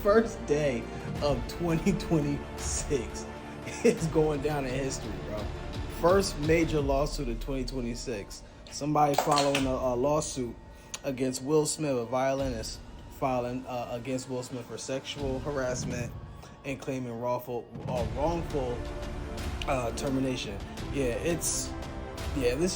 First day of 2026 is going down in history, bro. First major lawsuit of 2026. Somebody following a lawsuit against Will Smith, a violinist, filing against Will Smith for sexual harassment and claiming wrongful termination. This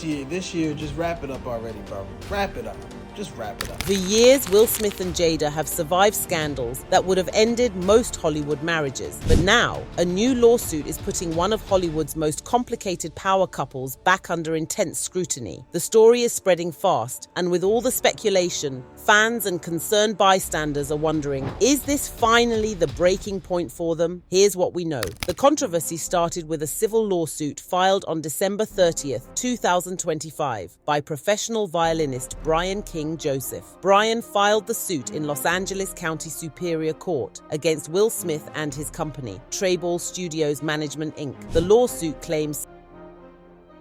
year, just wrap it up already, bro. Wrap it up. Just wrap it up. For years, Will Smith and Jada have survived scandals that would have ended most Hollywood marriages. But now, a new lawsuit is putting one of Hollywood's most complicated power couples back under intense scrutiny. The story is spreading fast, and with all the speculation, fans and concerned bystanders are wondering, is this finally the breaking point for them? Here's what we know. The controversy started with a civil lawsuit filed on December 30th, 2025 by professional violinist Brian Joseph. Brian filed the suit in Los Angeles County Superior Court against Will Smith and his company, Treble Studios Management Inc. The lawsuit claims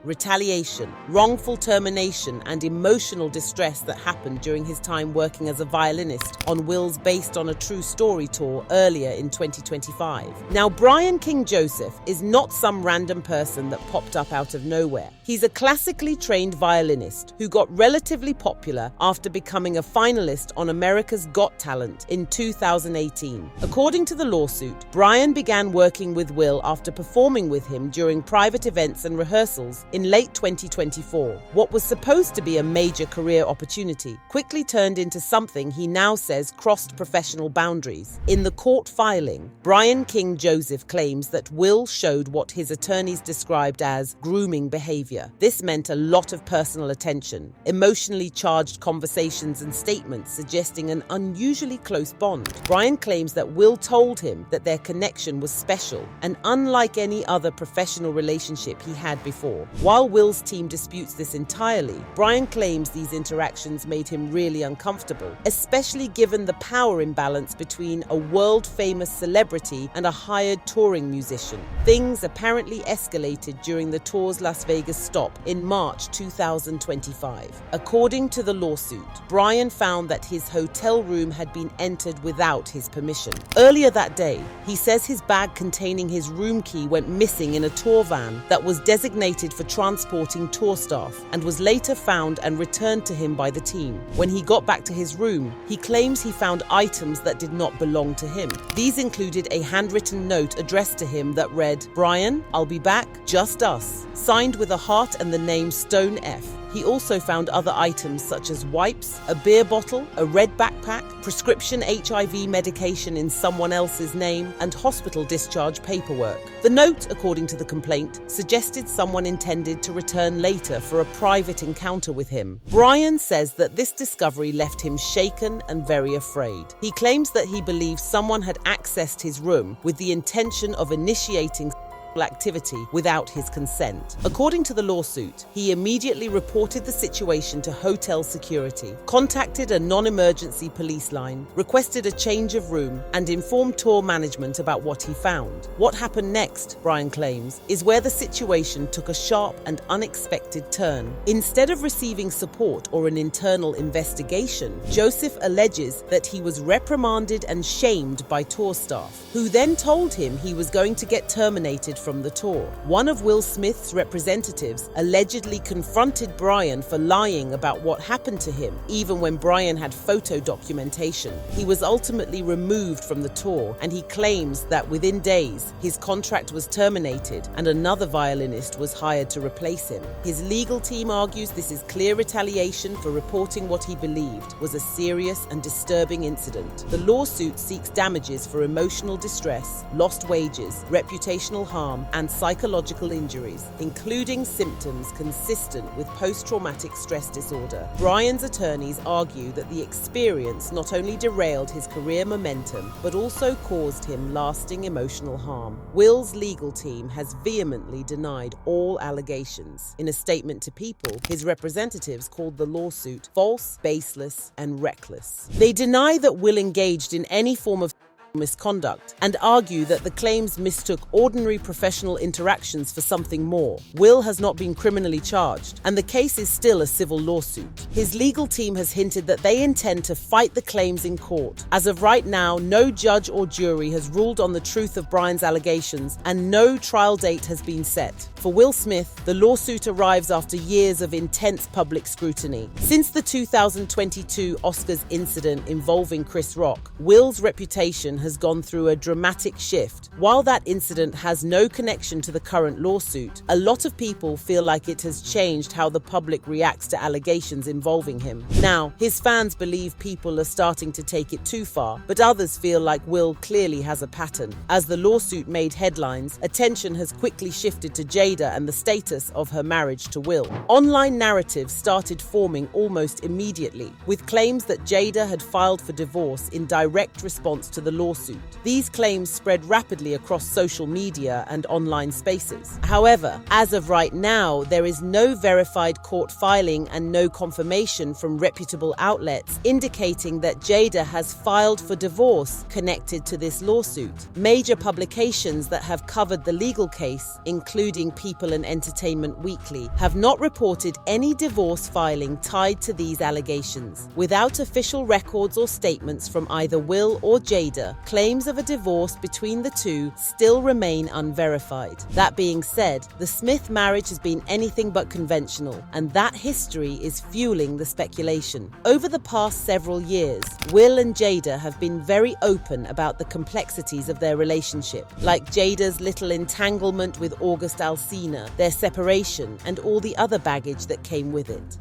retaliation, wrongful termination, and emotional distress that happened during his time working as a violinist on Will's Based on a True Story tour earlier in 2025. Now, Brian Joseph is not some random person that popped up out of nowhere. He's a classically trained violinist who got relatively popular after becoming a finalist on America's Got Talent in 2018. According to the lawsuit, Brian began working with Will after performing with him during private events and rehearsals in late 2024. What was supposed to be a major career opportunity quickly turned into something he now says crossed professional boundaries. In the court filing, Brian Joseph claims that Will showed what his attorneys described as grooming behavior. This meant a lot of personal attention, emotionally charged conversations and statements suggesting an unusually close bond. Brian claims that Will told him that their connection was special and unlike any other professional relationship he had before. While Will's team disputes this entirely, Brian claims these interactions made him really uncomfortable, especially given the power imbalance between a world-famous celebrity and a hired touring musician. Things apparently escalated during the tour's Las Vegas stop in March 2025. According to the lawsuit, Brian found that his hotel room had been entered without his permission. Earlier that day, he says his bag containing his room key went missing in a tour van that was designated for transporting tour staff and was later found and returned to him by the team. When he got back to his room, he claims he found items that did not belong to him. These included a handwritten note addressed to him that read, "Brian, I'll be back, just us," signed with a heart and the name Stone F. He also found other items such as wipes, a beer bottle, a red backpack, prescription HIV medication in someone else's name, and hospital discharge paperwork. The note, according to the complaint, suggested someone intended to return later for a private encounter with him. Brian says that this discovery left him shaken and very afraid. He claims that he believes someone had accessed his room with the intention of initiating activity without his consent. According to the lawsuit, he immediately reported the situation to hotel security, contacted a non-emergency police line, requested a change of room, and informed tour management about what he found. What happened next, Brian claims, is where the situation took a sharp and unexpected turn. Instead of receiving support or an internal investigation, Joseph alleges that he was reprimanded and shamed by tour staff, who then told him he was going to get terminated from the tour. One of Will Smith's representatives allegedly confronted Brian for lying about what happened to him, even when Brian had photo documentation. He was ultimately removed from the tour, and he claims that within days, his contract was terminated and another violinist was hired to replace him. His legal team argues this is clear retaliation for reporting what he believed was a serious and disturbing incident. The lawsuit seeks damages for emotional distress, lost wages, reputational harm, and psychological injuries, including symptoms consistent with post-traumatic stress disorder. Brian's attorneys argue that the experience not only derailed his career momentum, but also caused him lasting emotional harm. Will's legal team has vehemently denied all allegations. In a statement to People, his representatives called the lawsuit false, baseless, and reckless. They deny that Will engaged in any form of misconduct and argue that the claims mistook ordinary professional interactions for something more. Will has not been criminally charged, and the case is still a civil lawsuit. His legal team has hinted that they intend to fight the claims in court. As of right now, no judge or jury has ruled on the truth of Brian's allegations, and no trial date has been set. For Will Smith, the lawsuit arrives after years of intense public scrutiny. Since the 2022 Oscars incident involving Chris Rock, Will's reputation has gone through a dramatic shift. While that incident has no connection to the current lawsuit, a lot of people feel like it has changed how the public reacts to allegations involving him. Now, his fans believe people are starting to take it too far, but others feel like Will clearly has a pattern. As the lawsuit made headlines, attention has quickly shifted to Jada and the status of her marriage to Will. Online narratives started forming almost immediately, with claims that Jada had filed for divorce in direct response to the lawsuit. These claims spread rapidly across social media and online spaces. However, as of right now, there is no verified court filing and no confirmation from reputable outlets indicating that Jada has filed for divorce connected to this lawsuit. Major publications that have covered the legal case, including People and Entertainment Weekly, have not reported any divorce filing tied to these allegations. Without official records or statements from either Will or Jada, claims of a divorce between the two still remain unverified. That being said, the Smith marriage has been anything but conventional, and that history is fueling the speculation. Over the past several years, Will and Jada have been very open about the complexities of their relationship, like Jada's little entanglement with August Alsina, their separation, and all the other baggage that came with it.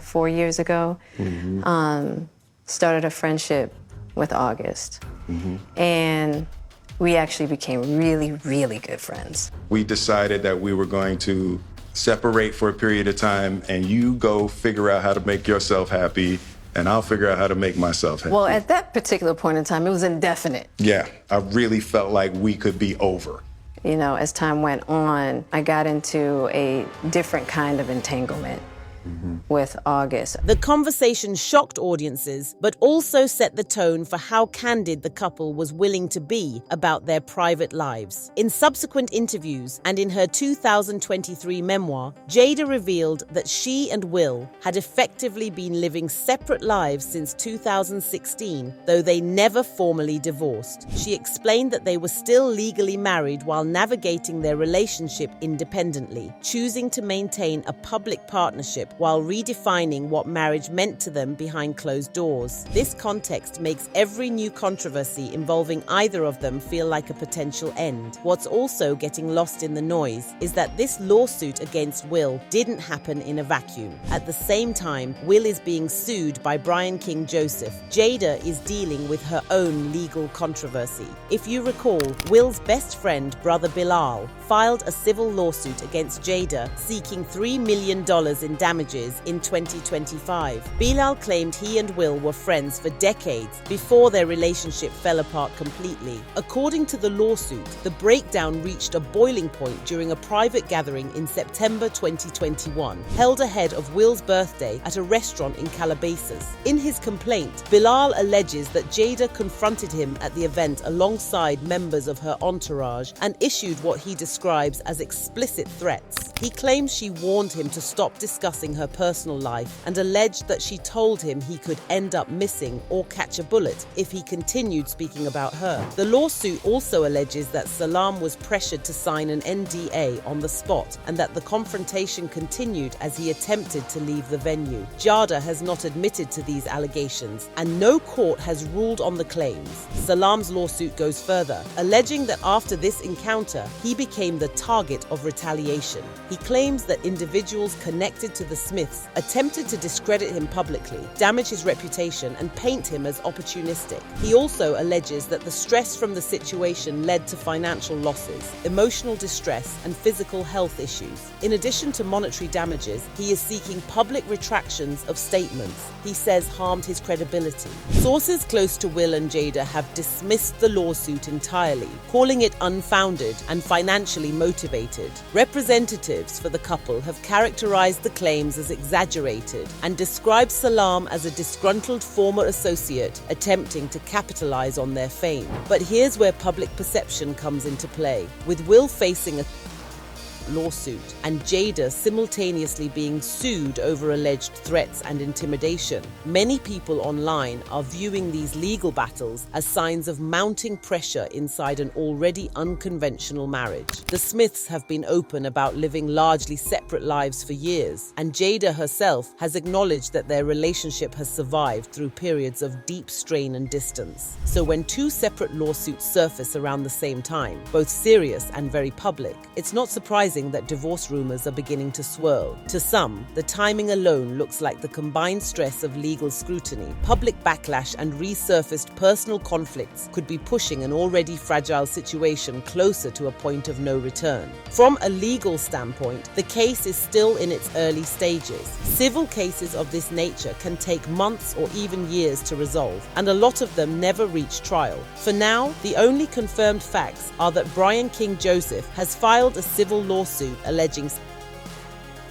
4 years ago, started a friendship with August. And we actually became really, really good friends. We decided that we were going to separate for a period of time, and you go figure out how to make yourself happy, and I'll figure out how to make myself happy. Well, at that particular point in time, it was indefinite. Yeah, I really felt like we could be over. You know, as time went on, I got into a different kind of entanglement with August. The conversation shocked audiences, but also set the tone for how candid the couple was willing to be about their private lives. In subsequent interviews and in her 2023 memoir, Jada revealed that she and Will had effectively been living separate lives since 2016, though they never formally divorced. She explained that they were still legally married while navigating their relationship independently, choosing to maintain a public partnership while redefining what marriage meant to them behind closed doors. This context makes every new controversy involving either of them feel like a potential end. What's also getting lost in the noise is that this lawsuit against Will didn't happen in a vacuum. At the same time, Will is being sued by Brian King Joseph. Jada is dealing with her own legal controversy. If you recall, Will's best friend, brother Bilal, filed a civil lawsuit against Jada seeking $3 million in damages in 2025. Bilal claimed he and Will were friends for decades before their relationship fell apart completely. According to the lawsuit, the breakdown reached a boiling point during a private gathering in September 2021, held ahead of Will's birthday at a restaurant in Calabasas. In his complaint, Bilal alleges that Jada confronted him at the event alongside members of her entourage and issued what he describes as explicit threats. He claims she warned him to stop discussing her personal life and alleged that she told him he could end up missing or catch a bullet if he continued speaking about her. The lawsuit also alleges that Salam was pressured to sign an NDA on the spot and that the confrontation continued as he attempted to leave the venue. Jada has not admitted to these allegations, and no court has ruled on the claims. Salam's lawsuit goes further, alleging that after this encounter, he became the target of retaliation. He claims that individuals connected to the Smiths attempted to discredit him publicly, damage his reputation, and paint him as opportunistic. He also alleges that the stress from the situation led to financial losses, emotional distress, and physical health issues. In addition to monetary damages, he is seeking public retractions of statements he says harmed his credibility. Sources close to Will and Jada have dismissed the lawsuit entirely, calling it unfounded and financially motivated. Representatives for the couple have characterized the claims claims as exaggerated and describes Salam as a disgruntled former associate attempting to capitalize on their fame. But here's where public perception comes into play. With Will facing a lawsuit and Jada simultaneously being sued over alleged threats and intimidation, many people online are viewing these legal battles as signs of mounting pressure inside an already unconventional marriage. The Smiths have been open about living largely separate lives for years, and Jada herself has acknowledged that their relationship has survived through periods of deep strain and distance. So when two separate lawsuits surface around the same time, both serious and very public, it's not surprising that divorce rumors are beginning to swirl. To some, the timing alone looks like the combined stress of legal scrutiny, public backlash, and resurfaced personal conflicts could be pushing an already fragile situation closer to a point of no return. From a legal standpoint, the case is still in its early stages. Civil cases of this nature can take months or even years to resolve, and a lot of them never reach trial. For now, the only confirmed facts are that Brian King Joseph has filed a civil lawsuit alleging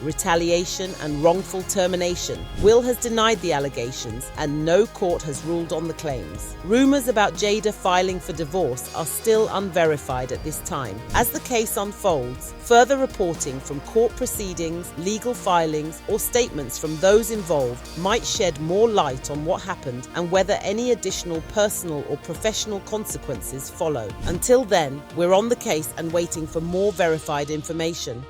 retaliation and wrongful termination. Will has denied the allegations, and no court has ruled on the claims. Rumors about Jada filing for divorce are still unverified at this time. As the case unfolds, further reporting from court proceedings, legal filings, or statements from those involved might shed more light on what happened and whether any additional personal or professional consequences follow. Until then, we're on the case and waiting for more verified information.